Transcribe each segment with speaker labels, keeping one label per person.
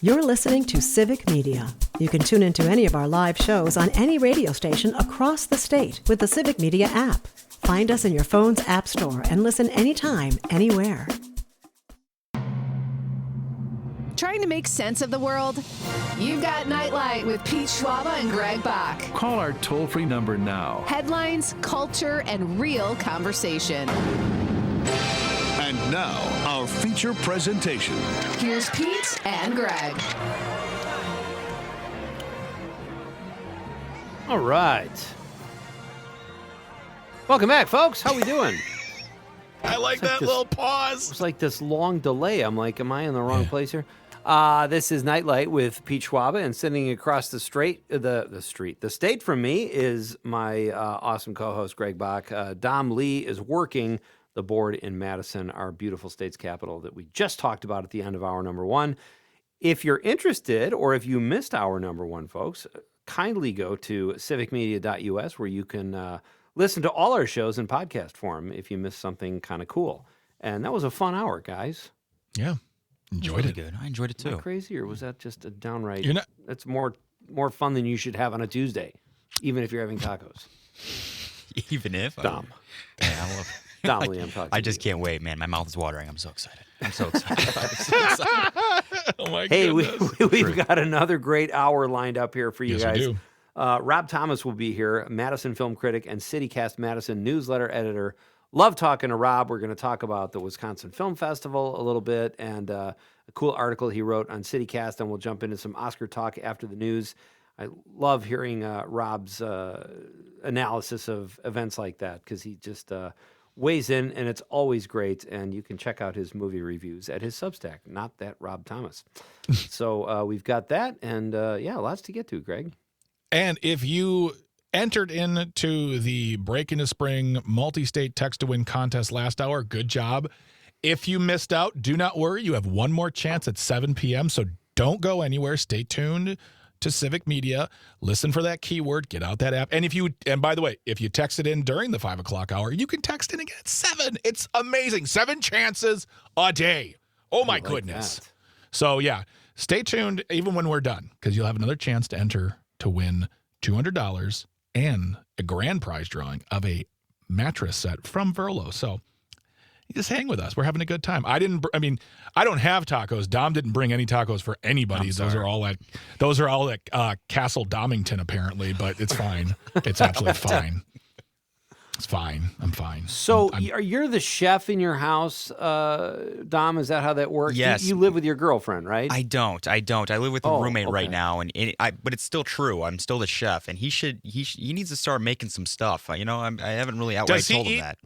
Speaker 1: You're listening to Civic Media. You can tune into any of our live shows on any radio station across the state with the Civic Media app. Find us in your phone's app store and listen anytime, anywhere.
Speaker 2: Trying to make sense of the world? You've got Nite Lite with Pete Schwaba and Greg Bach.
Speaker 3: Call our toll-free number now.
Speaker 2: Headlines, culture, and real conversation.
Speaker 3: And now, our feature presentation.
Speaker 2: Here's Pete and Greg.
Speaker 4: All right. Welcome back, folks. How we doing?
Speaker 5: I like that little pause.
Speaker 4: It's like this long delay. I'm like, am I in the wrong place here? This is Nite Lite with Pete Schwaba, and sitting across the state from me is my awesome co-host, Greg Bach. Dom Lee is working the board in Madison, our beautiful state's capital that we just talked about at the end of hour number one. If you're interested, or if you missed hour number one, folks, kindly go to civicmedia.us where you can listen to all our shows in podcast form if you missed something kind of cool. And that was a fun hour, guys.
Speaker 5: Yeah. Enjoyed it.
Speaker 6: Good. I enjoyed it too.
Speaker 4: Am I crazy, or was that just a downright?
Speaker 5: You're not.
Speaker 4: That's more fun than you should have on a Tuesday, even if you're having tacos.
Speaker 6: Even if
Speaker 4: Dom.
Speaker 6: I love.
Speaker 4: Dom Lee, I'm talking.
Speaker 6: I just can't wait, man. My mouth is watering. I'm so excited.
Speaker 5: Oh my
Speaker 4: Hey,
Speaker 5: goodness.
Speaker 4: we've got another great hour lined up here for you
Speaker 5: Yes,
Speaker 4: guys.
Speaker 5: we do.
Speaker 4: Rob Thomas will be here, Madison film critic and CityCast Madison newsletter editor. Love talking to Rob. We're going to talk about the Wisconsin Film Festival a little bit and a cool article he wrote on CityCast, and we'll jump into some Oscar talk after the news. I love hearing Rob's analysis of events like that because he just weighs in, and it's always great. And you can check out his movie reviews at his Substack, Not That Rob Thomas. So we've got that, and lots to get to, Greg.
Speaker 5: And if you entered into the Break into Spring multi-state text-to-win contest last hour, good job. If you missed out, do not worry. You have one more chance at 7 p.m., so don't go anywhere. Stay tuned to Civic Media. Listen for that keyword. Get out that app. And by the way, if you text it in during the 5 o'clock hour, you can text in again at 7. It's amazing. 7 chances a day. Oh, my goodness.
Speaker 4: That.
Speaker 5: So, yeah, stay tuned even when we're done because you'll have another chance to enter to win $200 and a grand prize drawing of a mattress set from Verlo. So you just hang with us. We're having a good time. I don't have tacos. Dom didn't bring any tacos for anybody. Those are all at Castle Domington apparently, but it's fine. It's absolutely fine. It's fine. I'm fine.
Speaker 4: So you're the chef in your house, Dom? Is that how that works?
Speaker 6: Yes.
Speaker 4: You live with your girlfriend, right?
Speaker 6: I don't. I live with a roommate right now, but it's still true. I'm still the chef, and he needs to start making some stuff. I haven't really outright told him that.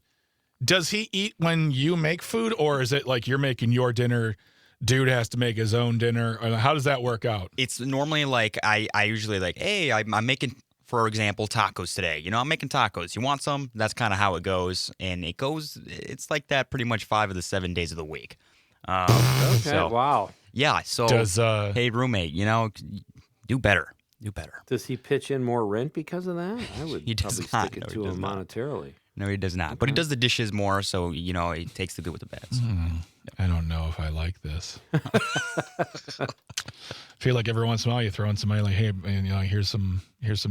Speaker 5: Does he eat when you make food, or is it like you're making your dinner? Dude has to make his own dinner. How does that work out?
Speaker 6: It's normally like I usually like, hey, I'm making, for example, tacos today. I'm making tacos. You want some? That's kind of how it goes. And it's like that pretty much 5 of the 7 days of the week.
Speaker 4: Okay,
Speaker 6: so,
Speaker 4: wow.
Speaker 6: Yeah, so, hey, roommate, do better. Do better.
Speaker 4: Does he pitch in more rent because of that? I would probably stick it to him monetarily.
Speaker 6: No, he does not. Okay. But he does the dishes more, so, he takes the good with the bad. So.
Speaker 5: I don't know if I like this. I feel like every once in a while you throw in somebody like, hey, here's some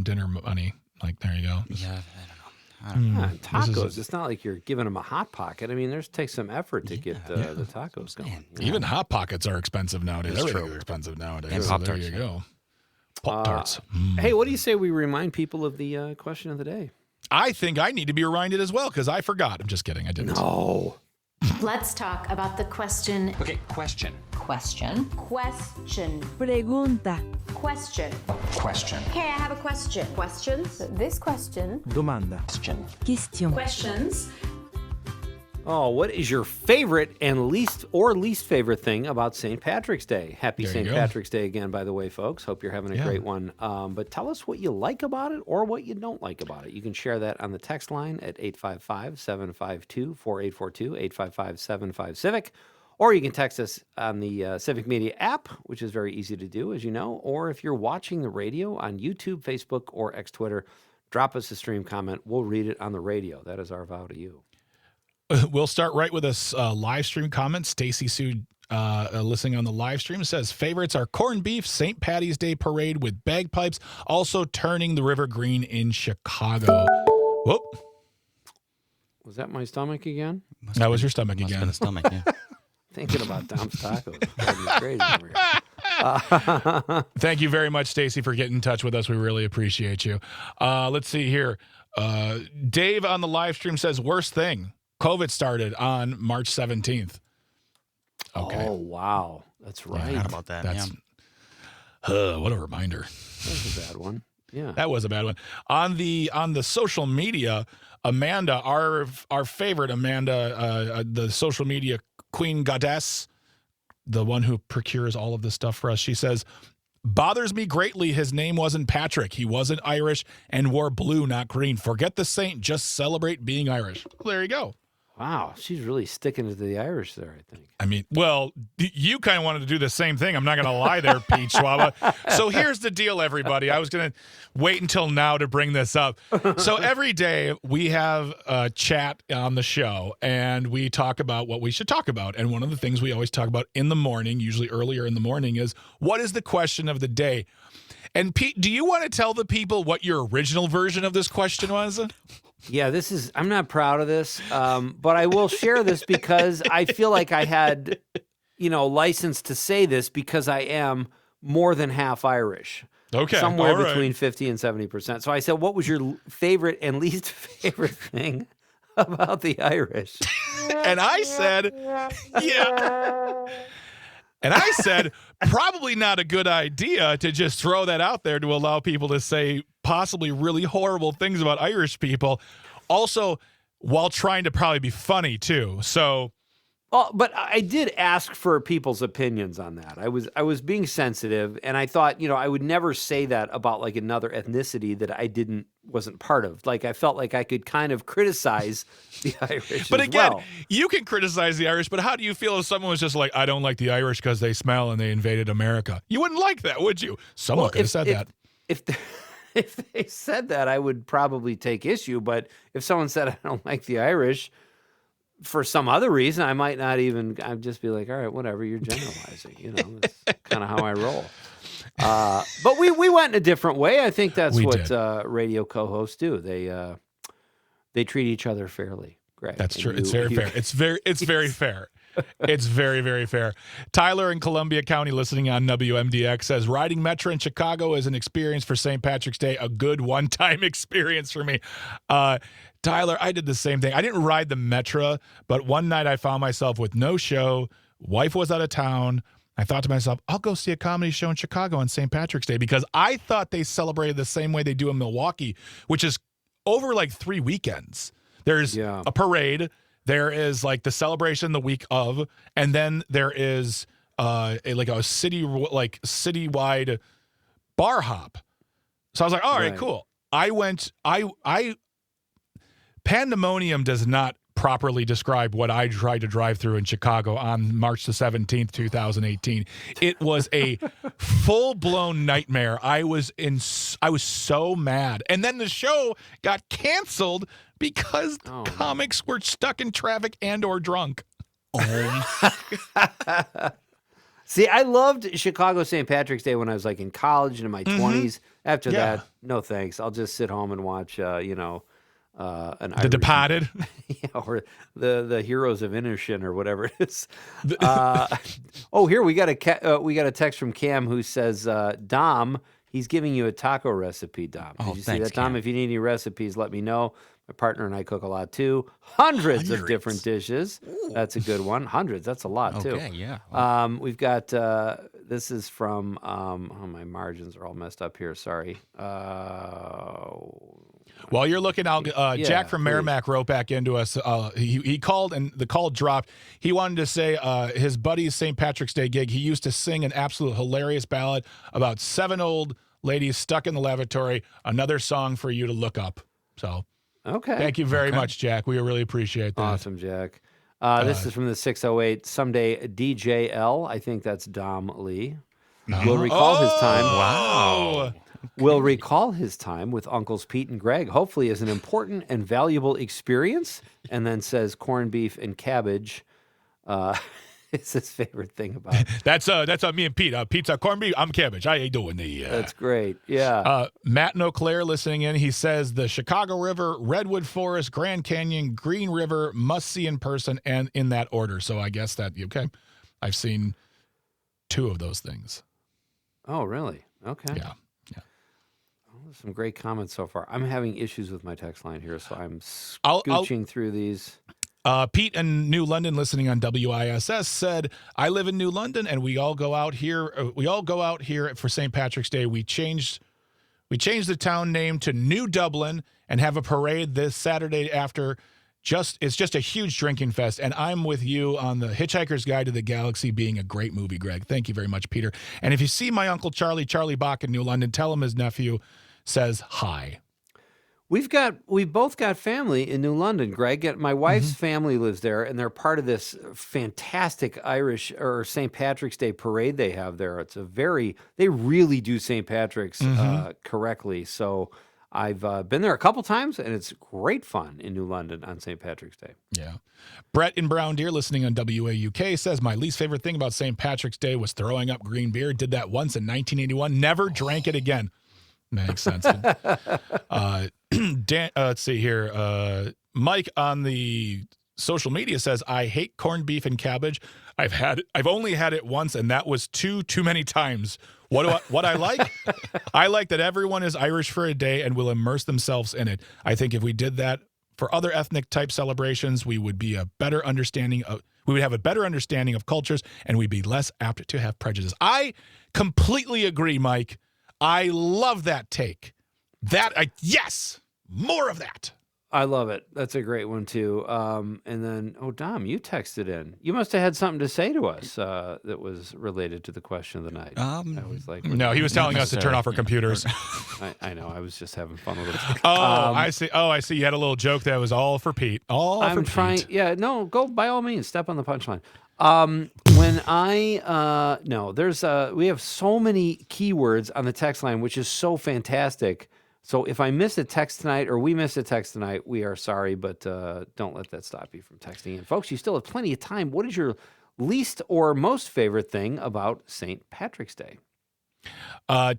Speaker 5: dinner money. Like, there you go.
Speaker 6: Yeah, I don't know.
Speaker 4: Tacos. It's not like you're giving them a Hot Pocket. I mean, takes some effort to get the tacos going.
Speaker 5: Even Hot Pockets are expensive nowadays. Everything's expensive nowadays.
Speaker 6: And Pop-Tarts.
Speaker 5: There you go. Pop-Tarts.
Speaker 4: Hey, what do you say we remind people of the question of the day?
Speaker 5: I think I need to be reminded as well because I forgot. I'm just kidding. I didn't.
Speaker 4: No.
Speaker 7: Let's talk about the question.
Speaker 8: Okay, question.
Speaker 7: Question. Question.
Speaker 9: Pregunta.
Speaker 7: Question.
Speaker 8: Question.
Speaker 7: Okay, I have a question. Questions? This question.
Speaker 9: Domanda.
Speaker 7: Question. Questions.
Speaker 4: Oh, what is your favorite and least favorite thing about St. Patrick's Day? Happy St. Patrick's Day again, by the way, folks. Hope you're having a great one. But tell us what you like about it or what you don't like about it. You can share that on the text line at 855-752-4842, 855-75-CIVIC. Or you can text us on the Civic Media app, which is very easy to do, as you know. Or if you're watching the radio on YouTube, Facebook, or X Twitter, drop us a stream comment. We'll read it on the radio. That is our vow to you.
Speaker 5: We'll start right with a live stream comment. Stacy Sue listening on the live stream, says favorites are corned beef, St. Patty's Day parade with bagpipes, also turning the river green in Chicago. Whoop.
Speaker 4: Was that my stomach again?
Speaker 5: That was your stomach
Speaker 6: Must have
Speaker 5: again.
Speaker 6: been the stomach, yeah.
Speaker 4: Thinking about Dom's tacos. It's crazy over here.
Speaker 5: Thank you very much, Stacy, for getting in touch with us. We really appreciate you. Let's see here. Dave on the live stream says, worst thing, COVID started on March 17th. Okay.
Speaker 4: Oh, wow. That's right.
Speaker 6: I forgot about that.
Speaker 5: That's what a reminder.
Speaker 4: That was a bad one. Yeah.
Speaker 5: That was a bad one. On the social media, Amanda, our favorite Amanda, the social media queen goddess, the one who procures all of this stuff for us, she says, bothers me greatly his name wasn't Patrick. He wasn't Irish and wore blue, not green. Forget the saint. Just celebrate being Irish. Well, there you go.
Speaker 4: Wow. She's really sticking to the Irish there, I think.
Speaker 5: I mean, well, you kind of wanted to do the same thing. I'm not going to lie there, Pete Schwaba. So here's the deal, everybody. I was going to wait until now to bring this up. So every day we have a chat on the show, and we talk about what we should talk about. And one of the things we always talk about in the morning, usually earlier in the morning, is what is the question of the day? And Pete, do you want to tell the people what your original version of this question was?
Speaker 4: Yeah, I'm not proud of this, but I will share this because I feel like I had, license to say this because I am more than half Irish.
Speaker 5: Okay.
Speaker 4: Somewhere
Speaker 5: all right.
Speaker 4: between 50 and 70%. So I said, what was your favorite and least favorite thing about the Irish?
Speaker 5: And I said, yeah. And I said, probably not a good idea to just throw that out there to allow people to say possibly really horrible things about Irish people. Also, while trying to probably be funny too. So,
Speaker 4: But I did ask for people's opinions on that. I was being sensitive, and I thought, I would never say that about like another ethnicity that I wasn't part of. Like I felt like I could kind of criticize the Irish.
Speaker 5: but
Speaker 4: as
Speaker 5: again,
Speaker 4: well.
Speaker 5: you can criticize the Irish, but how do you feel if someone was just like, I don't like the Irish because they smell and they invaded America? You wouldn't like that, would you? Someone could have said that.
Speaker 4: If they said that, I would probably take issue. But if someone said I don't like the Irish for some other reason, I might not even. I'd just be like, all right, whatever. You're generalizing. That's kind of how I roll. But we went in a different way. I think that's what radio co-hosts do. They treat each other fairly. Greg.
Speaker 5: That's true. It's very fair. It's very fair. It's very, very fair. Tyler in Columbia County listening on WMDX says, riding Metro in Chicago is an experience for St. Patrick's Day, a good one-time experience for me. Tyler, I did the same thing. I didn't ride the Metro, but one night I found myself with no show. Wife was out of town. I thought to myself, I'll go see a comedy show in Chicago on St. Patrick's Day because I thought they celebrated the same way they do in Milwaukee, which is over like 3 weekends. There's a parade. There is like the celebration the week of, and then there is a citywide bar hop. So I was like, all right, cool. Pandemonium does not properly describe what I tried to drive through in Chicago on March the 17th, 2018. It was a full-blown nightmare. I was so mad. And then the show got canceled because comics were stuck in traffic and or drunk.
Speaker 4: See, I loved Chicago St. Patrick's Day when I was like in college and in my 20s. After that, no thanks. I'll just sit home and watch, an
Speaker 5: The Departed,
Speaker 4: or the Heroes of Innishin or whatever it is. Here we got a text from Cam who says, Dom, he's giving you a taco recipe. Dom, did you see that, Dom?
Speaker 6: Cam.
Speaker 4: If you need any recipes, let me know. My partner and I cook a lot too. Hundreds of different dishes. Ooh. That's a good one. Hundreds. That's a lot too.
Speaker 6: Okay, yeah. Wow.
Speaker 4: We've got. This is from. My margins are all messed up here. Sorry.
Speaker 5: While you're looking, Jack from Merrimack wrote back into us. He called and the call dropped. He wanted to say his buddy's St. Patrick's Day gig, he used to sing an absolute hilarious ballad about 7 old ladies stuck in the lavatory. Another song for you to look up. So,
Speaker 4: okay.
Speaker 5: Thank you very much, Jack. We really appreciate that.
Speaker 4: Awesome, Jack. This is from the 608. Someday DJL. I think that's Dom Lee. Will recall his time.
Speaker 5: Wow.
Speaker 4: Will recall his time with Uncles Pete and Greg, hopefully as an important and valuable experience, and then says corned beef and cabbage is his favorite thing about it.
Speaker 5: That's me and Pete. Pizza, corned beef. I'm cabbage. I ain't doing the.
Speaker 4: That's great. Yeah.
Speaker 5: Matt No Claire listening in. He says the Chicago River, Redwood Forest, Grand Canyon, Green River must see in person and in that order. So I guess that okay. I've seen 2 of those things.
Speaker 4: Oh, really? Okay.
Speaker 5: Yeah.
Speaker 4: Some great comments so far. I'm having issues with my text line here, so I'm scooching through these.
Speaker 5: Pete in New London, listening on WISS, said, "I live in New London, and we all go out here. For St. Patrick's Day. We changed the town name to New Dublin and have a parade this Saturday after. It's just a huge drinking fest, and I'm with you on the Hitchhiker's Guide to the Galaxy being a great movie, Greg. Thank you very much, Peter. And if you see my Uncle Charlie Bach in New London, tell him his nephew says hi."
Speaker 4: We've both got family in New London, Greg. My wife's family lives there, and they're part of this fantastic Irish or St. Patrick's Day parade they have there. They really do St. Patrick's correctly. So I've been there a couple times, and it's great fun in New London on St. Patrick's Day.
Speaker 5: Yeah. Brett in Brown Deer, listening on WAUK, says, "My least favorite thing about St. Patrick's Day was throwing up green beer. Did that once in 1981. Never drank it again." Makes sense. Let's see here. Mike on the social media says, "I hate corned beef and cabbage. I've only had it once, and that was too many times. What I like? I like that everyone is Irish for a day and will immerse themselves in it. I think if we did that for other ethnic type celebrations, we would have a better understanding of cultures, and we'd be less apt to have prejudice." I completely agree, Mike. I love that take. Yes, more of that.
Speaker 4: I love it. That's a great one, too. And then, Dom, you texted in. You must have had something to say to us that was related to the question of the night. I was like,
Speaker 5: no, he was telling us to turn off our computers.
Speaker 4: I know. I was just having fun with it.
Speaker 5: I see. I see. You had a little joke that was all for Pete.
Speaker 4: I'm trying.
Speaker 5: Pete.
Speaker 4: Yeah, no, go by all means. Step on the punchline. We have so many keywords on the text line, which is so fantastic. So if I miss a text tonight or we miss a text tonight, we are sorry, but don't let that stop you from texting in. Folks, you still have plenty of time. What is your least or most favorite thing about St. Patrick's Day?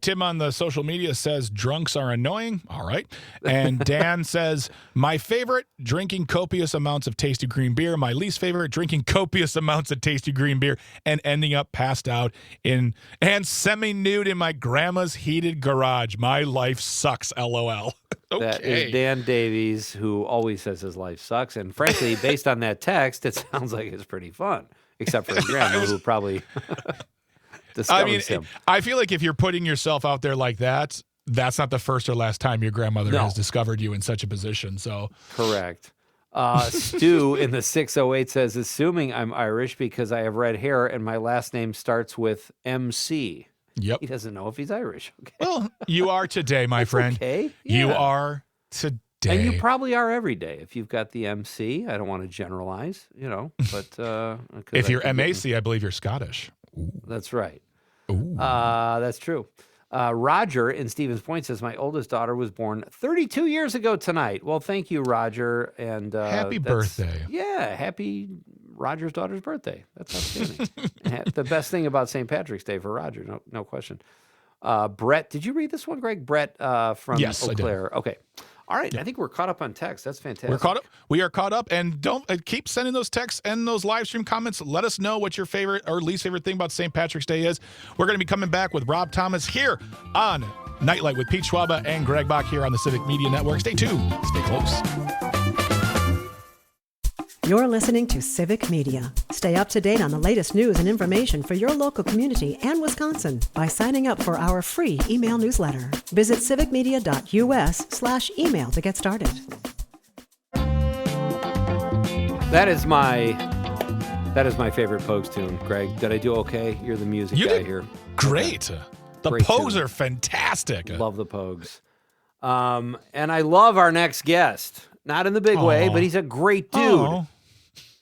Speaker 5: Tim on the social media says drunks are annoying. All right. And Dan says, "My favorite, drinking copious amounts of tasty green beer. My least favorite, drinking copious amounts of tasty green beer and ending up passed out and semi-nude in my grandma's heated garage. My life sucks, LOL." Okay.
Speaker 4: That is Dan Davies, who always says his life sucks. And frankly, based on that text, it sounds like it's pretty fun, except for his grandma, who probably...
Speaker 5: I feel like if you're putting yourself out there like that, that's not the first or last time your grandmother has discovered you in such a position. So
Speaker 4: correct. Stu in the 608 says, "Assuming I'm Irish because I have red hair and my last name starts with MC."
Speaker 5: Yep.
Speaker 4: He doesn't know if he's Irish. Okay.
Speaker 5: Well, you are today, my friend.
Speaker 4: Okay. Yeah.
Speaker 5: You are today.
Speaker 4: And you probably are every day if you've got the MC. I don't want to generalize, but
Speaker 5: if you're MAC, I believe you're Scottish. Ooh.
Speaker 4: That's right.
Speaker 5: Ooh.
Speaker 4: That's true. Roger in Stevens Point says, "My oldest daughter was born 32 years ago tonight." Well, thank you, Roger. And
Speaker 5: happy birthday.
Speaker 4: Yeah, happy Roger's daughter's birthday. That's outstanding. The best thing about St. Patrick's Day for Roger, no question. Brett, did you read this one, Greg? Brett from Eau Claire. Okay. All right, I think we're caught up on text. That's fantastic.
Speaker 5: We're caught up. We are caught up, and don't keep sending those texts and those live stream comments. Let us know what your favorite or least favorite thing about St. Patrick's Day is. We're going to be coming back with Rob Thomas here on Nite Lite with Pete Schwaba and Greg Bach here on the Civic Media Network. Stay tuned. Stay close.
Speaker 1: You're listening to Civic Media. Stay up to date on the latest news and information for your local community and Wisconsin by signing up for our free email newsletter. Visit civicmedia.us/email to get started.
Speaker 4: That is my favorite Pogues tune, Greg. Did I do okay? You're the music guy here.
Speaker 5: Great.
Speaker 4: Okay.
Speaker 5: The
Speaker 4: Great
Speaker 5: Pogues
Speaker 4: tune.
Speaker 5: are fantastic.
Speaker 4: Love the Pogues. And I love our next guest. Not in the big way, but he's a great dude.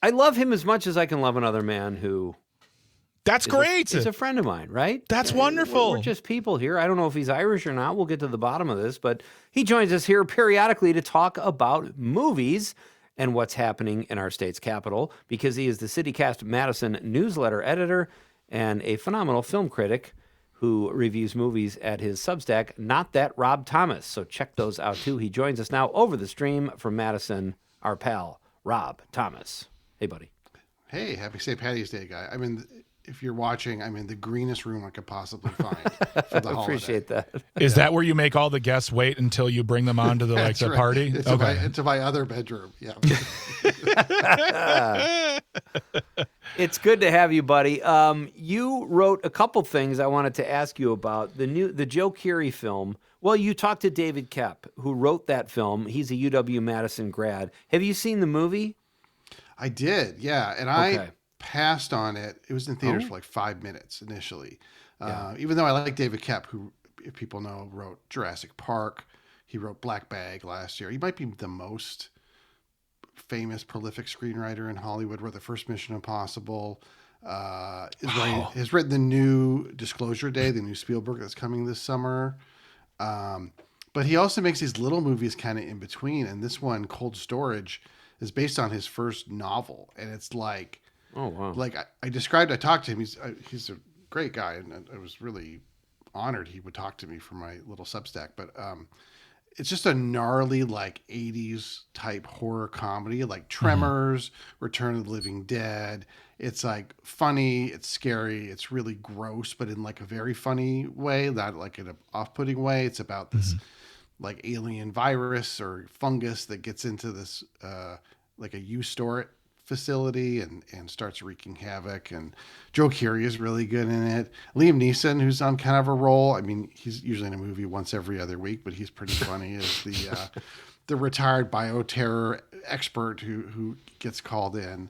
Speaker 4: I love him as much as I can love another man who...
Speaker 5: That's great.
Speaker 4: He's a friend of mine, right?
Speaker 5: That's wonderful.
Speaker 4: We're just people here. I don't know if he's Irish or not. We'll get to the bottom of this, but he joins us here periodically to talk about movies. and what's happening in our state's capital because he is the CityCast Madison newsletter editor and a phenomenal film critic who reviews movies at his Substack, Not That Rob Thomas. So check those out too. He joins us now over the stream from Madison, our pal, Rob Thomas. Hey, buddy.
Speaker 8: Hey, happy St. Patty's Day, guy. I mean, if you're watching, I'm in the greenest room I could possibly find for the holiday.
Speaker 4: Appreciate that.
Speaker 5: Is that where you make all the guests wait until you bring them on to the
Speaker 8: That's
Speaker 5: the
Speaker 8: right.
Speaker 5: party?
Speaker 8: It's my other bedroom. Yeah.
Speaker 4: It's good to have you, buddy. You wrote a couple things I wanted to ask you about. The Joe Keery film. Well, you talked to David Koepp, who wrote that film. He's a UW-Madison grad. Have you seen the movie?
Speaker 8: I did, yeah. And I passed on it. It was in theaters for like 5 minutes initially. Even though I like David Koepp, who, if people know, wrote Jurassic Park. He wrote Black Bag last year. He might be the most famous, prolific screenwriter in Hollywood. Wrote the first Mission Impossible. Has written the new Disclosure Day, the new Spielberg that's coming this summer. But he also makes these little movies kind of in between. And this one, Cold Storage, is based on his first novel. And it's like,
Speaker 4: oh, wow.
Speaker 8: Like I talked to him. He's a great guy. And I was really honored he would talk to me for my little Substack. But it's just a gnarly, like 80s type horror comedy, like Tremors, Return of the Living Dead. It's like funny, it's scary, it's really gross, but in like a very funny way, not like in an off-putting way. It's about this like alien virus or fungus that gets into this like a U-Store facility and starts wreaking havoc. And Joe Keery is really good in it. Liam Neeson, who's on kind of a roll. I mean, he's usually in a movie once every other week, but he's pretty funny as the retired bioterror expert who gets called in.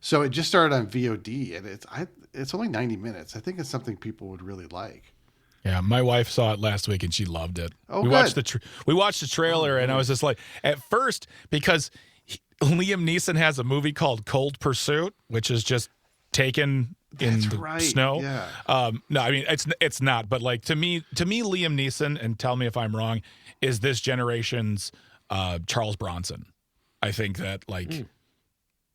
Speaker 8: So it just started on VOD, and it's only 90 minutes. I think it's something people would really like.
Speaker 5: Yeah, my wife saw it last week and she loved it.
Speaker 8: Oh,
Speaker 5: we
Speaker 8: good.
Speaker 5: watched the trailer and I was just like, at first, because Liam Neeson has a movie called Cold Pursuit, which is just taken in the snow.
Speaker 8: Yeah.
Speaker 5: No, I mean it's not, but like to me, Liam Neeson, and tell me if I'm wrong, is this generation's Charles Bronson. I think that like.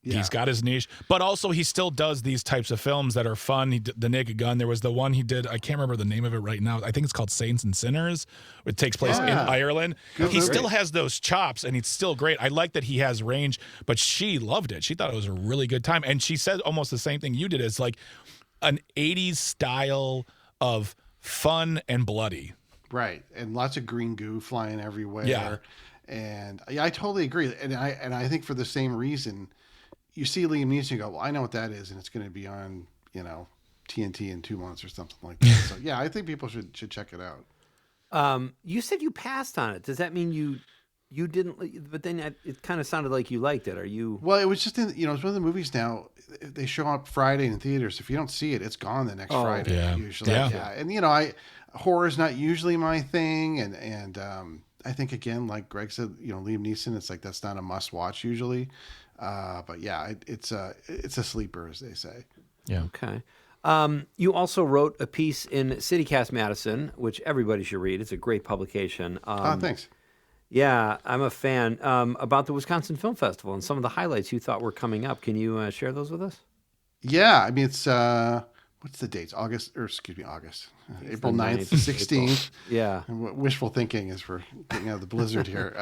Speaker 5: Yeah. He's got his niche, but also he still does these types of films that are fun. He did The Naked Gun. There was the one he did. I can't remember the name of it right now. I think it's called Saints and Sinners. It takes place in Ireland. He still has those chops, and he's still great. I like that he has range, but she loved it. She thought it was a really good time, and she said almost the same thing you did. It's like an 80s style of fun and bloody.
Speaker 8: Right, and lots of green goo flying everywhere.
Speaker 5: Yeah.
Speaker 8: And I totally agree. And I think for the same reason, you see Liam Neeson, you go, well, I know what that is, and it's going to be on, TNT in 2 months or something like that. So yeah, I think people should check it out.
Speaker 4: You said you passed on it. Does that mean you didn't? But then it kind of sounded like you liked it. Are you?
Speaker 8: Well, it was just it's one of the movies now. They show up Friday in theaters. If you don't see it, it's gone the next Friday.
Speaker 5: Yeah.
Speaker 8: Usually,
Speaker 5: Yeah.
Speaker 8: And horror is not usually my thing, and I think again, like Greg said, Liam Neeson, it's like that's not a must watch usually. But yeah, it's a sleeper, as they say.
Speaker 5: Yeah.
Speaker 4: Okay. You also wrote a piece in CityCast Madison, which everybody should read. It's a great publication.
Speaker 8: Thanks.
Speaker 4: Yeah, I'm a fan. About the Wisconsin Film Festival and some of the highlights you thought were coming up. Can you share those with us?
Speaker 8: Yeah, I mean, it's what's the dates? August. April 9th, 16th.
Speaker 4: Yeah.
Speaker 8: And wishful thinking as we're getting out of the blizzard here.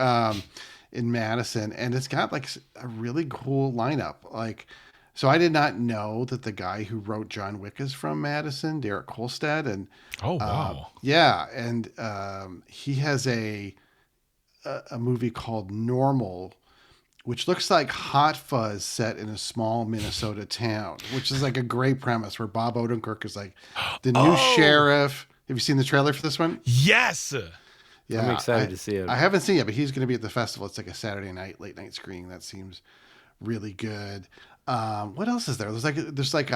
Speaker 8: In Madison, and it's got like a really cool lineup. Like, so I did not know that the guy who wrote John Wick is from Madison, Derek Kolstad, and
Speaker 5: oh wow,
Speaker 8: yeah, and he has a movie called Normal, which looks like Hot Fuzz set in a small Minnesota town, which is like a great premise where Bob Odenkirk is like the new sheriff. Have you seen the trailer for this one?
Speaker 5: Yes.
Speaker 8: Yeah,
Speaker 4: I'm excited to see it.
Speaker 8: I haven't seen it, but he's going to be at the festival. It's like a Saturday night, late night screening. That seems really good. What else is there? There's like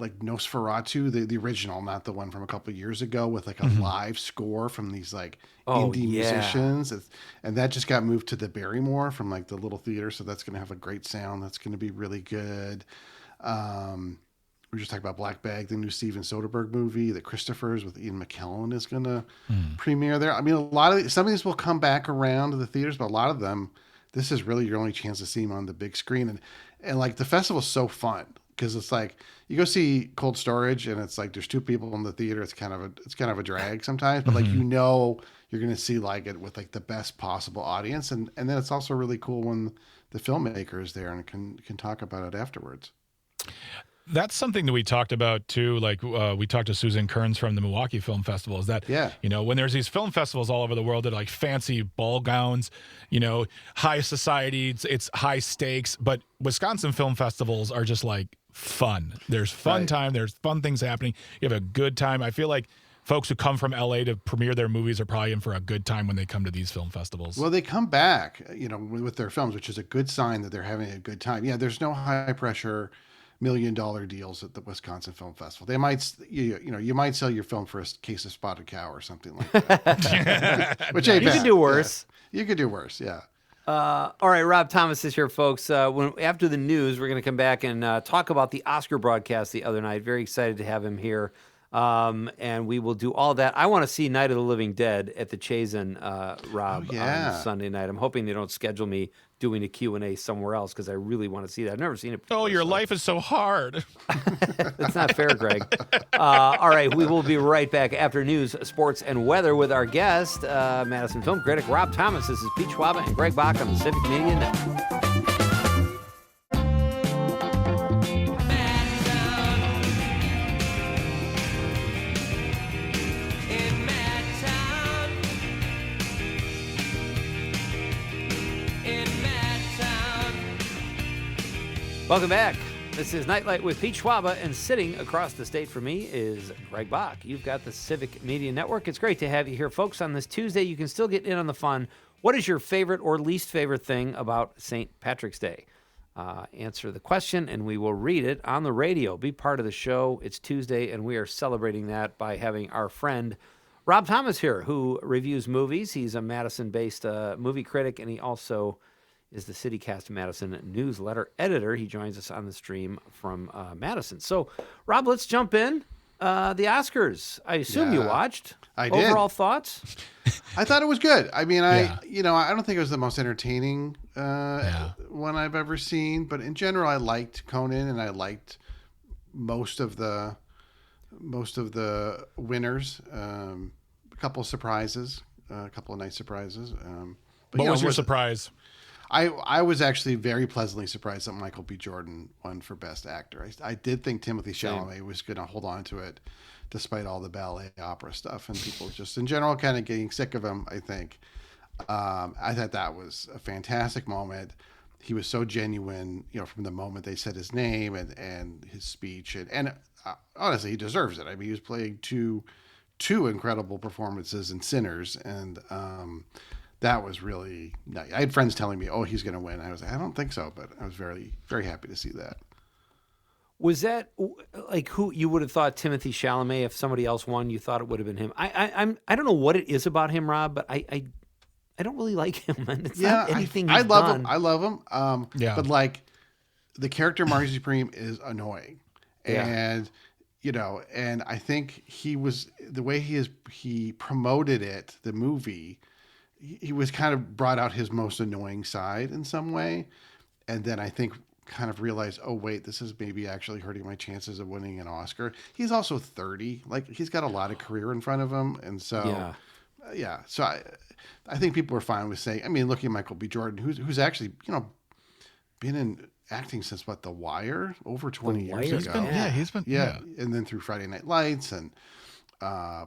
Speaker 8: Nosferatu, the original, not the one from a couple of years ago, with like a live score from these like indie musicians, and that just got moved to the Barrymore from like the little theater. So that's going to have a great sound. That's going to be really good. We just talked about Black Bag, the new Steven Soderbergh movie. The Christophers with Ian McKellen is going to premiere there. I mean, some of these will come back around to the theaters, but a lot of them, this is really your only chance to see him on the big screen. And like the festival's so fun because it's like you go see Cold Storage and it's like there's two people in the theater. It's kind of a drag sometimes, but like you're going to see like it with like the best possible audience, and then it's also really cool when the filmmaker is there and can talk about it afterwards.
Speaker 5: That's something that we talked about too. Like we talked to Susan Kearns from the Milwaukee Film Festival. Is that when there's these film festivals all over the world that are like fancy ball gowns, high society, it's high stakes. But Wisconsin film festivals are just like fun. There's fun time. There's fun things happening. You have a good time. I feel like folks who come from LA to premiere their movies are probably in for a good time when they come to these film festivals.
Speaker 8: Well, they come back, with their films, which is a good sign that they're having a good time. Yeah, there's no high pressure $1 million deals at the Wisconsin Film Festival. They might, you might sell your film for a case of spotted cow or something like that. Which ain't bad.
Speaker 4: You could do worse.
Speaker 8: Yeah. You could do worse. Yeah.
Speaker 4: All right, Rob Thomas is here, folks. After the news, we're going to come back and talk about the Oscar broadcast the other night. Very excited to have him here. And we will do all that. I want to see Night of the Living Dead at the Chazen, Rob, on Sunday night. I'm hoping they don't schedule me doing a Q&A somewhere else because I really want to see that. I've never seen it before.
Speaker 5: Oh, your life is so hard.
Speaker 4: That's not fair, Greg. All right, we will be right back after news, sports, and weather with our guest, Madison film critic Rob Thomas. This is Pete Schwaba and Greg Bach on the Civic Media Network. Welcome back. This is Nite Lite with Pete Schwaba, and sitting across the state from me is Greg Bach. You've got the Civic Media Network. It's great to have you here, folks. On this Tuesday, you can still get in on the fun. What is your favorite or least favorite thing about St. Patrick's Day? Answer the question, and we will read it on the radio. Be part of the show. It's Tuesday, and we are celebrating that by having our friend Rob Thomas here, who reviews movies. He's a Madison-based movie critic, and he also is the CityCast Madison newsletter editor. He joins us on the stream from Madison. So, Rob, let's jump in. The Oscars. I assume you watched.
Speaker 8: I did.
Speaker 4: Overall thoughts?
Speaker 8: I thought it was good. I mean, I don't think it was the most entertaining one I've ever seen, but in general, I liked Conan and I liked most of the winners. A couple of surprises, a couple of nice surprises. But,
Speaker 5: what was your surprise?
Speaker 8: I was actually very pleasantly surprised that Michael B. Jordan won for Best Actor. I did think Timothy Chalamet was going to hold on to it despite all the ballet opera stuff and people just in general kind of getting sick of him, I think. I thought that was a fantastic moment. He was so genuine, from the moment they said his name and his speech. And honestly, he deserves it. I mean, he was playing two incredible performances in Sinners, and that was really nice. I had friends telling me, he's going to win. I was like, I don't think so, but I was very, very happy to see that.
Speaker 4: Was that like who you would have thought Timothy Chalamet? If somebody else won, you thought it would have been him. I don't know what it is about him, Rob, but I don't really like him. And it's not anything
Speaker 8: I
Speaker 4: he's
Speaker 8: love
Speaker 4: done.
Speaker 8: him. I love him. But like the character Marty Supreme is annoying, and and I think he was the way he promoted it, the movie. He was kind of brought out his most annoying side in some way. And then I think kind of realized, oh, wait, this is maybe actually hurting my chances of winning an Oscar. He's also 30. Like, he's got a lot of career in front of him. And so, So I think people were fine with saying, I mean, looking at Michael B. Jordan, who's actually, been in acting since, The Wire? Over 20 years ago.
Speaker 5: He's been.
Speaker 8: And then through Friday Night Lights and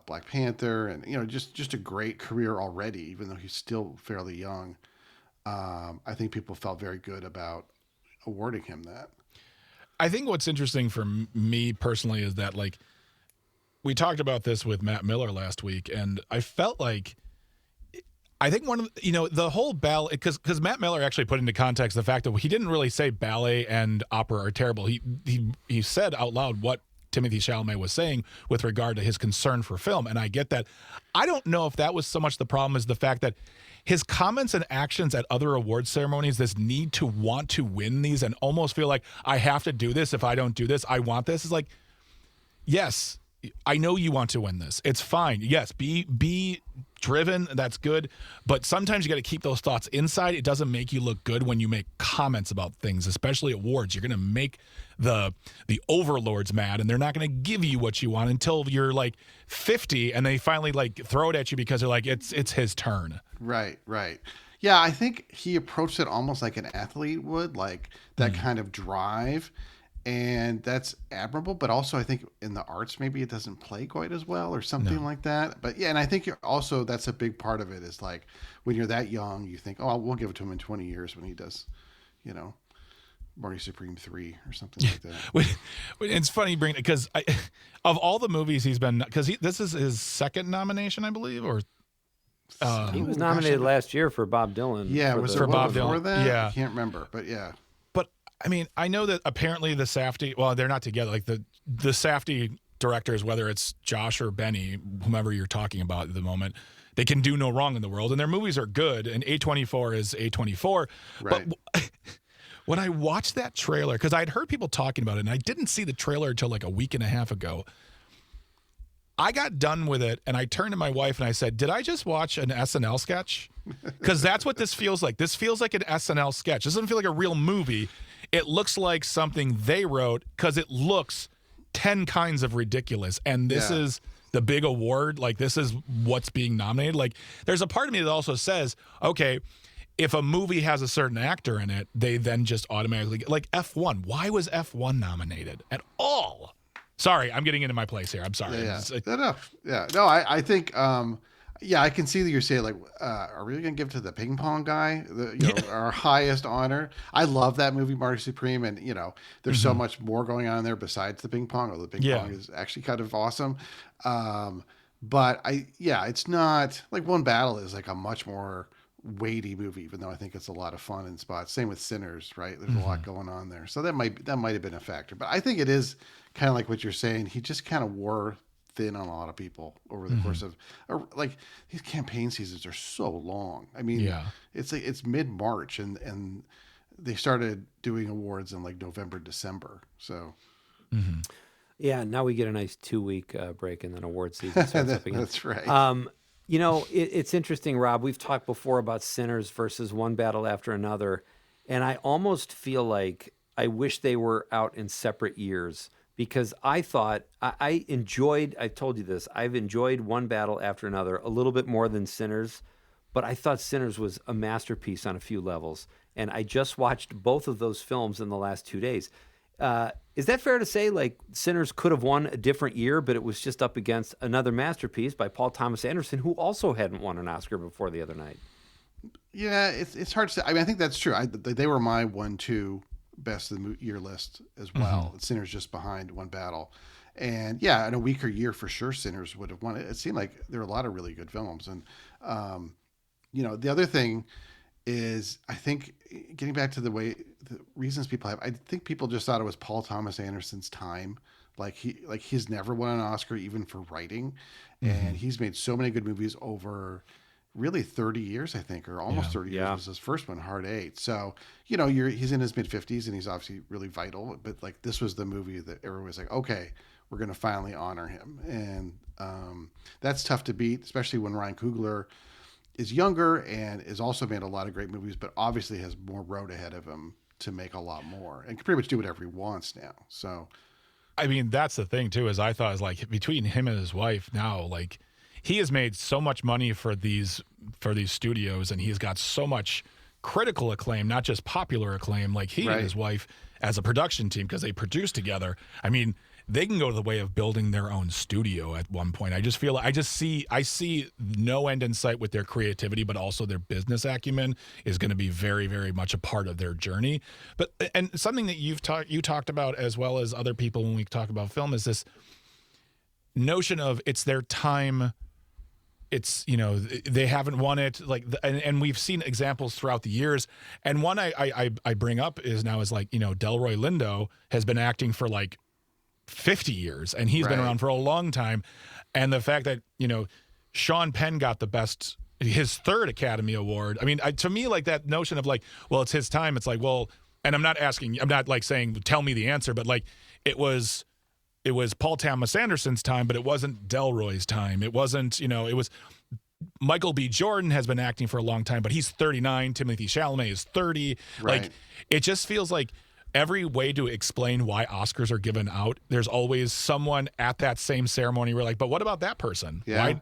Speaker 8: Black Panther, and just a great career already, even though he's still fairly young. I think people felt very good about awarding him that.
Speaker 5: I think what's interesting for me personally is that, like, we talked about this with Matt Miller last week, and I felt like I think one of the whole ballet, because Matt Miller actually put into context the fact that he didn't really say ballet and opera are terrible. He said out loud what Timothy Chalamet was saying with regard to his concern for film. And I get that. I don't know if that was so much the problem as the fact that his comments and actions at other award ceremonies, this need to want to win these and almost feel like I have to do this. If I don't do this, I want this. Is like, yes, I know you want to win this. It's fine. Yes, be driven, that's good. But sometimes you got to keep those thoughts inside. It doesn't make you look good when you make comments about things, especially awards. You're going to make the overlords mad, and they're not going to give you what you want until you're like 50, and they finally like throw it at you because they're like, it's his turn.
Speaker 8: Right. Yeah, I think he approached it almost like an athlete would, like that kind of drive. And that's admirable, but also I think in the arts maybe it doesn't play quite as well or something like that. But yeah, and I think also that's a big part of it is like when you're that young, you think, oh, we'll give it to him in 20 years when he does, Marty Supreme 3 or something like that.
Speaker 5: It's funny bringing it because of all the movies he's been, because this is his second nomination, I believe, or
Speaker 4: he was nominated last year for Bob Dylan.
Speaker 8: Yeah, was there
Speaker 5: Bob
Speaker 8: before
Speaker 5: Dylan?
Speaker 8: that?
Speaker 5: Yeah,
Speaker 8: I can't remember, but yeah.
Speaker 5: I mean, I know that apparently the Safdie, well, they're not together. Like the Safdie directors, whether it's Josh or Benny, whomever you're talking about at the moment, they can do no wrong in the world, and their movies are good. And A24 is A24.
Speaker 8: Right.
Speaker 5: But when I watched that trailer, because I'd heard people talking about it, and I didn't see the trailer until like a week and a half ago. I got done with it, and I turned to my wife and I said, "Did I just watch an SNL sketch?" Because that's what this feels like. This feels like an SNL sketch. This doesn't feel like a real movie. It looks like something they wrote because it looks 10 kinds of ridiculous. And this is the big award. Like, this is what's being nominated. Like, there's a part of me that also says, okay, if a movie has a certain actor in it, they then just automatically get, like F1. Why was F1 nominated at all? Sorry, I'm getting into my place here. I'm sorry.
Speaker 8: No, I think, I can see that you're saying, like, are we going to give it to the ping pong guy, our highest honor? I love that movie, Marty Supreme, and, there's so much more going on there besides the ping pong, although the ping pong is actually kind of awesome. But it's not, like, One Battle is, like, a much more weighty movie, even though I think it's a lot of fun in spots. Same with Sinners, right? There's a lot going on there. So that might have been a factor. But I think it is kind of like what you're saying. He just kind of wore thin on a lot of people over the course of, like, these campaign seasons are so long. I mean, it's like it's mid-March and they started doing awards in like November, December. So
Speaker 4: yeah, now we get a nice 2-week break and then award season starts up again.
Speaker 8: That's right.
Speaker 4: It's interesting, Rob. We've talked before about Sinners versus One Battle After Another, and I almost feel like I wish they were out in separate years. Because I thought I told you this, I've enjoyed One Battle After Another a little bit more than Sinners, but I thought Sinners was a masterpiece on a few levels. And I just watched both of those films in the last 2 days. Is that fair to say, like, Sinners could have won a different year, but it was just up against another masterpiece by Paul Thomas Anderson, who also hadn't won an Oscar before the other night?
Speaker 8: Yeah, it's hard to say. I mean, I think that's true. They were my 1-2 best of the year list as well. Sinners just behind One Battle, and in a weaker year for sure, Sinners would have won. It seemed like there were a lot of really good films, and the other thing is, I think, getting back to the reasons people have, I think people just thought it was Paul Thomas Anderson's time. He's never won an Oscar even for writing, and he's made so many good movies over really 30 years, I think, or almost 30 years was his first one, Hard Eight. So, he's in his mid-50s and he's obviously really vital, but like this was the movie that everyone was like, okay, we're going to finally honor him. And that's tough to beat, especially when Ryan Coogler is younger and has also made a lot of great movies, but obviously has more road ahead of him to make a lot more and can pretty much do whatever he wants now. So,
Speaker 5: I mean, that's the thing too, is I thought is like between him and his wife now, like, he has made so much money for these studios, and he's got so much critical acclaim, not just popular acclaim. Like he and his wife as a production team, because they produce together. I mean, they can go to the way of building their own studio at one point. I see no end in sight with their creativity, but also their business acumen is going to be very, very much a part of their journey. And something that you talked about, as well as other people when we talk about film, is this notion of it's their time. It's, they haven't won it, like, and we've seen examples throughout the years. And one I bring up is like, Delroy Lindo has been acting for like 50 years, and he's been around for a long time. And the fact that, Sean Penn got his third Academy Award. I mean, to me, like, that notion of like, well, it's his time. It's like, well, and I'm not like saying, tell me the answer, but like, it was Paul Thomas Anderson's time, but it wasn't Delroy's time. It wasn't, it was Michael B. Jordan has been acting for a long time, but he's 39. Timothy Chalamet is 30.
Speaker 8: Right.
Speaker 5: Like, it just feels like every way to explain why Oscars are given out, there's always someone at that same ceremony where like, but what about that person?
Speaker 8: Yeah.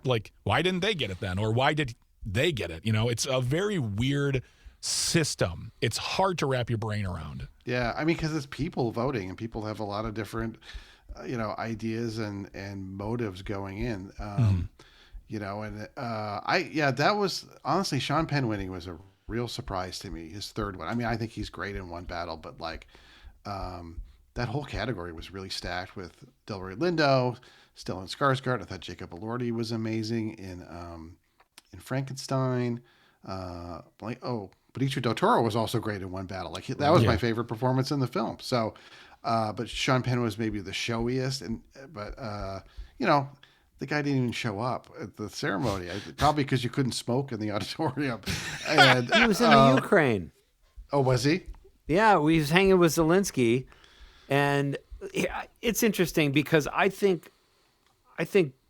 Speaker 5: Why didn't they get it then? Or why did they get it? You know, it's a very weird system. It's hard to wrap your brain around.
Speaker 8: Yeah, I mean, because it's people voting, and people have a lot of different, ideas and motives going in. That was honestly Sean Penn winning was a real surprise to me. His third one. I mean, I think he's great in one battle, but that whole category was really stacked with Delroy Lindo, Stellan Skarsgård. I thought Jacob Elordi was amazing in Frankenstein. Benicio del Toro was also great in one battle. Like that was my favorite performance in the film. So, but Sean Penn was maybe the showiest, but the guy didn't even show up at the ceremony. Probably because you couldn't smoke in the auditorium. And
Speaker 4: He was in the Ukraine.
Speaker 8: Oh, was he?
Speaker 4: Yeah, we was hanging with Zelensky, and it's interesting because I think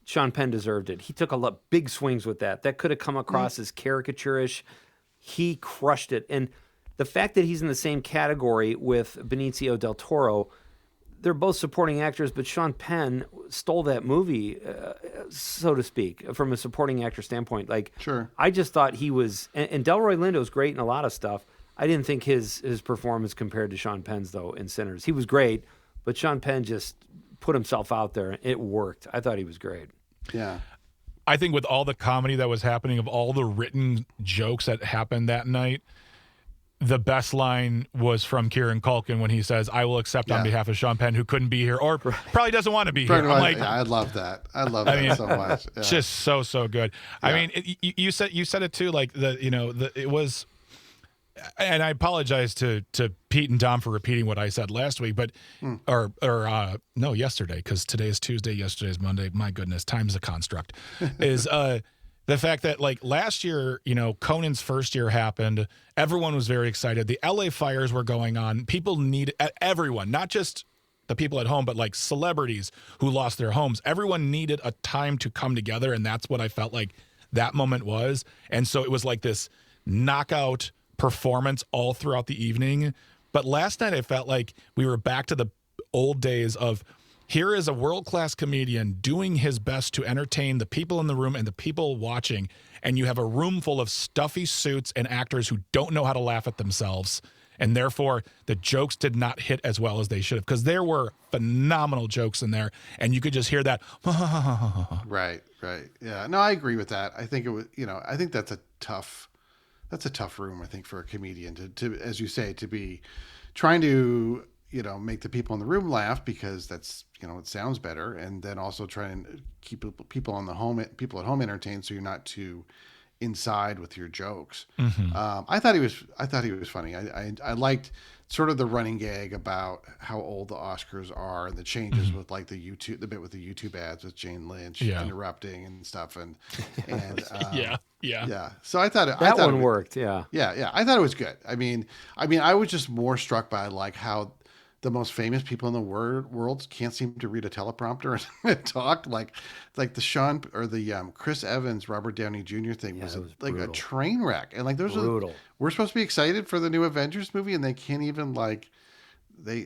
Speaker 4: Sean Penn deserved it. He took big swings with that. That could have come across as caricaturish. He crushed it. And the fact that he's in the same category with Benicio del Toro, they're both supporting actors, but Sean Penn stole that movie, so to speak, from a supporting actor standpoint. Like,
Speaker 8: sure.
Speaker 4: I just thought he was, and Delroy Lindo's great in a lot of stuff. I didn't think his performance compared to Sean Penn's, though, in Sinners. He was great, but Sean Penn just put himself out there. It worked. I thought he was great.
Speaker 8: Yeah.
Speaker 5: I think with all the comedy that was happening, of all the written jokes that happened that night, the best line was from Kieran Culkin when he says, "I will accept on behalf of Sean Penn, who couldn't be here or probably doesn't want to be here." I'm like,
Speaker 8: I love that. I love that so much. Yeah.
Speaker 5: Just so good.
Speaker 8: Yeah.
Speaker 5: I mean, you said it too. Like it was. And I apologize to Pete and Dom for repeating what I said last week, but yesterday, because today is Tuesday, yesterday is Monday. My goodness, time's a construct. Is the fact that like last year, Conan's first year happened. Everyone was very excited. The LA fires were going on. People needed everyone, not just the people at home, but like celebrities who lost their homes. Everyone needed a time to come together, and that's what I felt like that moment was. And so it was like this knockout performance all throughout the evening. But last night I felt like we were back to the old days of here is a world-class comedian doing his best to entertain the people in the room and the people watching, and you have a room full of stuffy suits and actors who don't know how to laugh at themselves, and therefore the jokes did not hit as well as they should have, because there were phenomenal jokes in there, and you could just hear that.
Speaker 8: Right. Yeah. No, I agree with that. I think it was, I think that's a tough room, I think, for a comedian to, as you say, to be trying to, make the people in the room laugh because that's, it sounds better. And then also try and keep people at home entertained. So you're not too inside with your jokes.
Speaker 5: Mm-hmm.
Speaker 8: I thought he was funny. I liked sort of the running gag about how old the Oscars are and the changes with like the bit with the YouTube ads with Jane Lynch interrupting and stuff. And yeah. So I thought
Speaker 4: that one worked. Yeah.
Speaker 8: I thought it was good. I mean, I was just more struck by like how the most famous people in the world can't seem to read a teleprompter and talk like the Chris Evans, Robert Downey Jr. thing was like brutal. A train wreck. And like we're supposed to be excited for the new Avengers movie, and they can't even they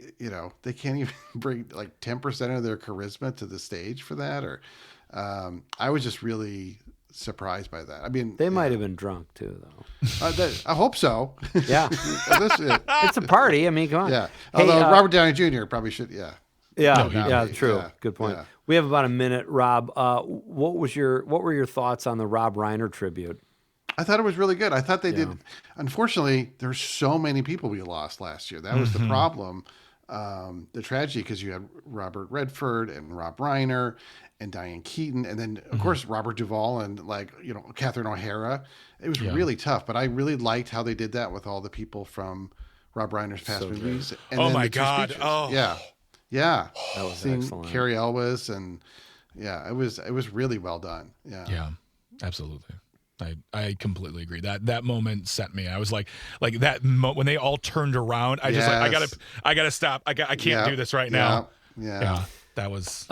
Speaker 8: can't even bring like 10% of their charisma to the stage for that. Or I was just really surprised by that. I mean,
Speaker 4: they might have been drunk too, though.
Speaker 8: I hope so.
Speaker 4: Yeah, it's a party. I mean, come on.
Speaker 8: Yeah, although Robert Downey Jr. probably should.
Speaker 4: Yeah, true.
Speaker 8: Yeah.
Speaker 4: Good point.
Speaker 8: Yeah.
Speaker 4: We have about a minute, Rob. What were your thoughts on the Rob Reiner tribute?
Speaker 8: I thought it was really good. I thought they did. Unfortunately, there's so many people we lost last year. That was the problem. The tragedy, because you had Robert Redford and Rob Reiner and Diane Keaton, and then of course Robert Duvall and Catherine O'Hara. It was really tough, but I really liked how they did that with all the people from Rob Reiner's past movies. And
Speaker 5: oh
Speaker 8: then
Speaker 5: my
Speaker 8: the two
Speaker 5: God!
Speaker 8: speeches.
Speaker 5: Oh
Speaker 8: yeah.
Speaker 4: That was
Speaker 8: seeing
Speaker 4: excellent.
Speaker 8: Cary Elwes and it was really well done. Yeah,
Speaker 5: absolutely. I completely agree. That moment sent me. I was like that when they all turned around. I just I gotta stop. I can't do this right now.
Speaker 8: Yeah.
Speaker 5: That was.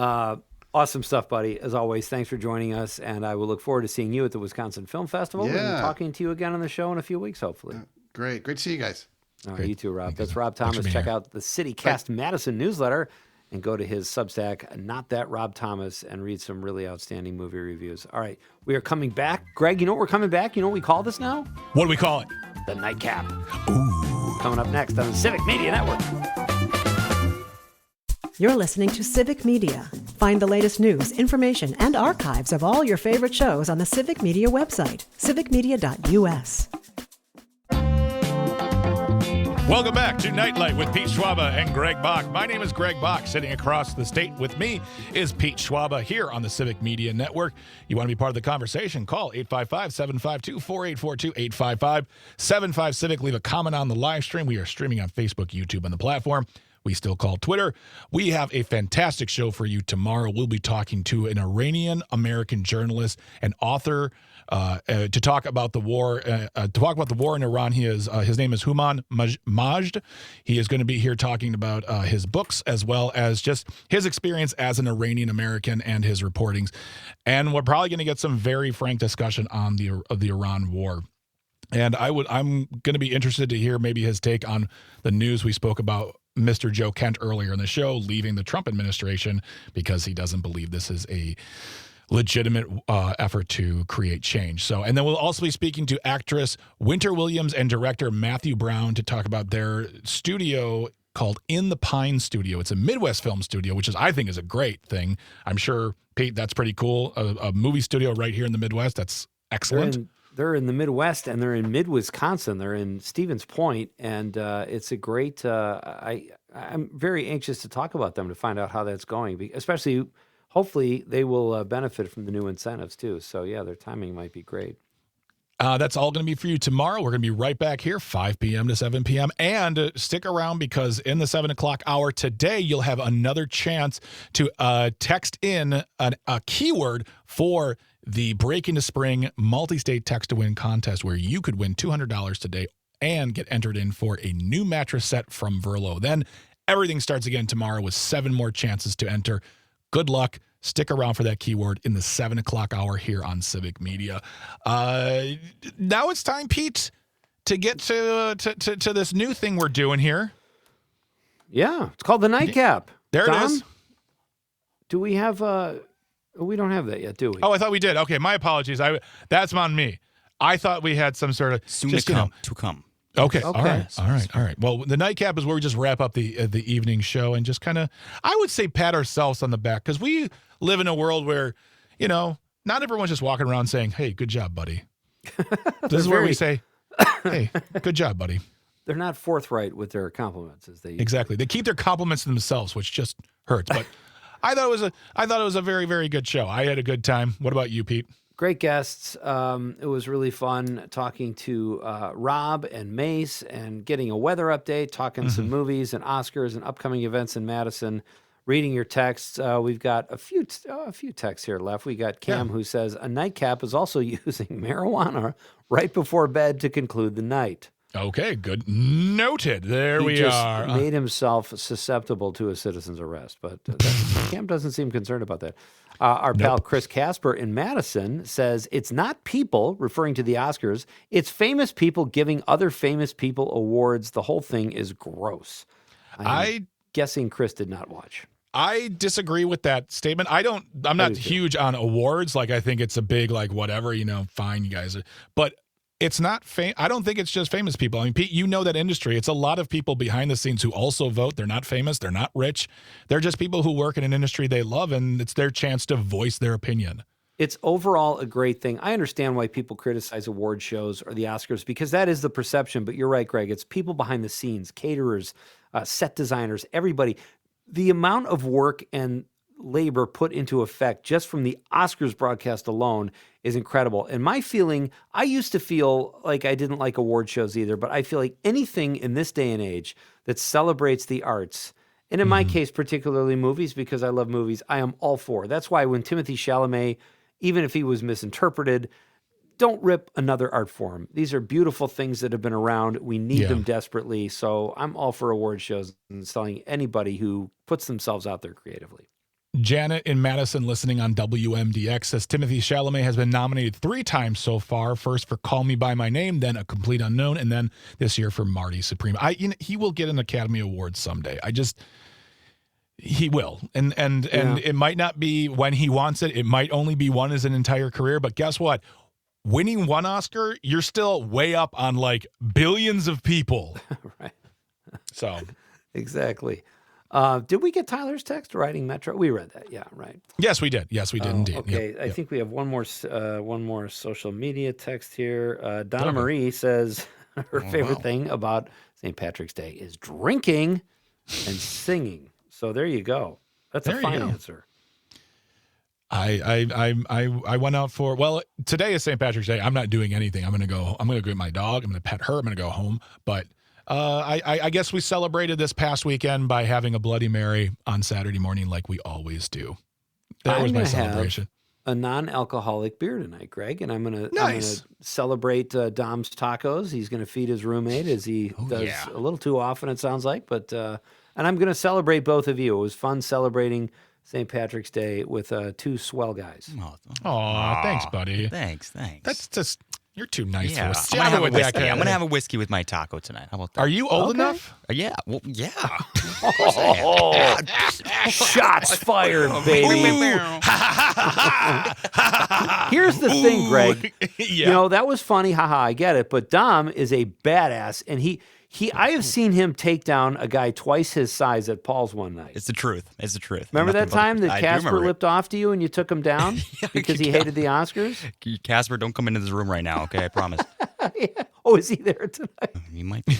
Speaker 4: Awesome stuff, buddy. As always, thanks for joining us, and I will look forward to seeing you at the Wisconsin Film Festival and talking to you again on the show in a few weeks, hopefully.
Speaker 8: Great to see you guys.
Speaker 4: All right, you too, Rob. That's Rob
Speaker 5: Thanks for
Speaker 4: Thomas.
Speaker 5: being
Speaker 4: Check
Speaker 5: here.
Speaker 4: out the CityCast Madison newsletter and go to his Substack, Not That Rob Thomas, and read some really outstanding movie reviews. All right, we are coming back. Greg, you know what we're coming back? You know what we call this now?
Speaker 5: What do we call it?
Speaker 4: The Nightcap.
Speaker 5: Ooh.
Speaker 4: Coming up next on the Civic Media Network.
Speaker 1: You're listening to Civic Media. Find the latest news, information, and archives of all your favorite shows on the Civic Media website, civicmedia.us.
Speaker 5: Welcome back to Nite Lite with Pete Schwaba and Greg Bach. My name is Greg Bach. Sitting across the state with me is Pete Schwaba here on the Civic Media Network. You want to be part of the conversation? Call 855-752-4842, 855-75-CIVIC. Leave a comment on the live stream. We are streaming on Facebook, YouTube, and the platform we still call Twitter. We have a fantastic show for you tomorrow. We'll be talking to an Iranian-American journalist and author to talk about the war. In Iran. His name is Human Majd. He is going to be here talking about his books as well as just his experience as an Iranian American and his reportings. And we're probably going to get some very frank discussion on the Iran war. And I'm going to be interested to hear maybe his take on the news we spoke about Mr. Joe Kent earlier in the show, leaving the Trump administration because he doesn't believe this is a legitimate effort to create change. So, and then we'll also be speaking to actress Winter Williams and director Matthew Brown to talk about their studio called In the Pine Studio. It's a Midwest film studio, which I think is a great thing. I'm sure, Pete, that's pretty cool. A movie studio right here in the Midwest. That's excellent.
Speaker 4: They're in the Midwest, and they're in mid-Wisconsin. They're in Stevens Point, and it's a great I'm very anxious to talk about them to find out how that's going, especially hopefully they will benefit from the new incentives too. So, yeah, their timing might be great.
Speaker 5: That's all going to be for you tomorrow. We're going to be right back here, 5 p.m. to 7 p.m. And stick around because in the 7 o'clock hour today, you'll have another chance to text in a keyword for the Break Into Spring multi-state text-to-win contest where you could win $200 today and get entered in for a new mattress set from Verlo. Then everything starts again tomorrow with 7 more chances to enter. Good luck. Stick around for that keyword in the 7 o'clock hour here on Civic Media. Now it's time, Pete, to get to this new thing we're doing here.
Speaker 4: Yeah, it's called the Nightcap.
Speaker 5: There
Speaker 4: Tom,
Speaker 5: it is.
Speaker 4: Do we have we don't have that yet, do we?
Speaker 5: Oh, I thought we did. Okay, my apologies. That's on me. I thought we had some sort of
Speaker 6: Soon to come.
Speaker 5: Okay.
Speaker 4: Okay.
Speaker 5: All right. Well, the Nightcap is where we just wrap up the evening show and just kind of, I would say, pat ourselves on the back because we live in a world where, not everyone's just walking around saying, "Hey, good job, buddy." This is where we say, "Hey, good job, buddy."
Speaker 4: They're not forthright with their compliments as they
Speaker 5: Exactly. They keep their compliments to themselves, which just hurts. But I thought it was a very, very good show. I had a good time. What about you, Pete?
Speaker 4: Great guests. It was really fun talking to Rob and Mace and getting a weather update, talking some movies and Oscars and upcoming events in Madison, reading your texts. We've got a few texts here left. We got Cam who says, a nightcap is also using marijuana right before bed to conclude the night.
Speaker 5: Okay, good. Noted. There we
Speaker 4: He just
Speaker 5: are.
Speaker 4: made himself susceptible to a citizen's arrest, but Cam doesn't seem concerned about that. Our pal Chris Casper in Madison says, it's not people, referring to the Oscars, it's famous people giving other famous people awards. The whole thing is gross. I'm guessing Chris did not watch.
Speaker 5: I disagree with that statement. I'm not huge on awards. Like, I think it's a big, whatever, fine, you guys. But it's not I don't think it's just famous people. I mean, Pete, you know that industry. It's a lot of people behind the scenes who also vote. They're not famous. They're not rich. They're just people who work in an industry they love, and it's their chance to voice their opinion.
Speaker 4: It's overall a great thing. I understand why people criticize award shows or the Oscars because that is the perception. But you're right, Greg. It's people behind the scenes, caterers, set designers, everybody. The amount of work and labor put into effect just from the Oscars broadcast alone is incredible. And my feeling, I used to feel like I didn't like award shows either, but I feel like anything in this day and age that celebrates the arts, and in my case, particularly movies, because I love movies, I am all for. That's why when Timothy Chalamet, even if he was misinterpreted, don't rip another art form. These are beautiful things that have been around. We need them desperately. So I'm all for award shows and selling anybody who puts themselves out there creatively.
Speaker 5: Janet in Madison, listening on WMDX, says Timothy Chalamet has been nominated 3 times so far. First for Call Me By My Name, then A Complete Unknown, and then this year for Marty Supreme. He will get an Academy Award someday. He will, and it might not be when he wants it. It might only be one his entire career. But guess what? Winning one Oscar, you're still way up on like billions of people.
Speaker 4: Right.
Speaker 5: So
Speaker 4: exactly. Did we get Tyler's text? Riding Metro. We read that. Yeah. Right.
Speaker 5: Yes, we did. Yes, we did indeed.
Speaker 4: Okay.
Speaker 5: Yep,
Speaker 4: I think we have one more social media text here. Donna Marie says her favorite thing about St. Patrick's Day is drinking and singing. So there you go. That's a fine answer.
Speaker 5: I went out for, well, today is St. Patrick's Day. I'm not doing anything. I'm gonna go get my dog. I'm gonna pet her. I'm gonna go home. But I guess we celebrated this past weekend by having a Bloody Mary on Saturday morning, like we always do. That was my celebration.
Speaker 4: Have a non-alcoholic beer tonight, Greg, and I'm gonna celebrate Dom's tacos. He's gonna feed his roommate as he does a little too often, it sounds like. But and I'm gonna celebrate both of you. It was fun celebrating St. Patrick's Day with 2 swell guys.
Speaker 5: Oh, thanks, buddy.
Speaker 6: Thanks.
Speaker 5: That's just, you're too nice
Speaker 6: Yeah,
Speaker 5: for us.
Speaker 6: I'm gonna have a whiskey with my taco tonight. How about that?
Speaker 5: Are you old enough?
Speaker 6: Yeah. Well, yeah.
Speaker 4: Shots fired, baby. Here's the thing, Greg. You know, that was funny. Haha, I get it. But Dom is a badass, and I have seen him take down a guy twice his size at Paul's one night.
Speaker 6: It's the truth.
Speaker 4: Remember that time that Casper lipped off to you and you took him down because he hated the Oscars?
Speaker 6: Casper, don't come into this room right now, okay? I promise.
Speaker 4: Oh, is he there tonight?
Speaker 6: He might be.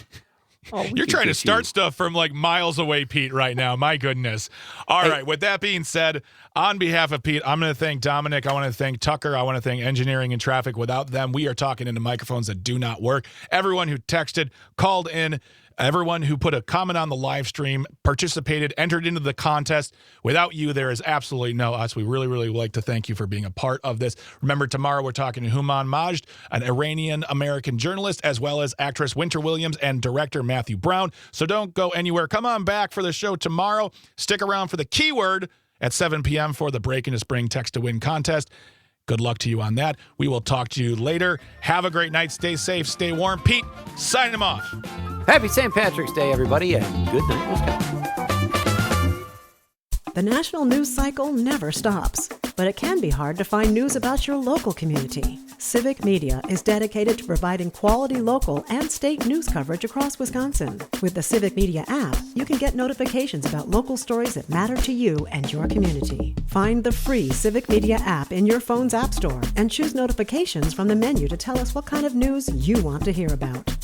Speaker 5: You're trying to start stuff from like miles away, Pete, right now. My goodness. All right. With that being said, on behalf of Pete, I'm going to thank Dominic. I want to thank Tucker. I want to thank engineering and traffic. Without them, we are talking into microphones that do not work. Everyone who texted, called in, everyone who put a comment on the live stream, participated, entered into the contest. Without you, there is absolutely no us. We really, really would like to thank you for being a part of this. Remember, tomorrow we're talking to Human Majd, an Iranian-American journalist, as well as actress Winter Williams and director Matthew Brown. So don't go anywhere. Come on back for the show tomorrow. Stick around for the keyword at 7 p.m. for the Break Into Spring Text to Win contest. Good luck to you on that. We will talk to you later. Have a great night. Stay safe. Stay warm. Pete, sign him off.
Speaker 4: Happy St. Patrick's Day, everybody, and good night, Wisconsin.
Speaker 1: The national news cycle never stops, but it can be hard to find news about your local community. Civic Media is dedicated to providing quality local and state news coverage across Wisconsin. With the Civic Media app, you can get notifications about local stories that matter to you and your community. Find the free Civic Media app in your phone's app store and choose notifications from the menu to tell us what kind of news you want to hear about.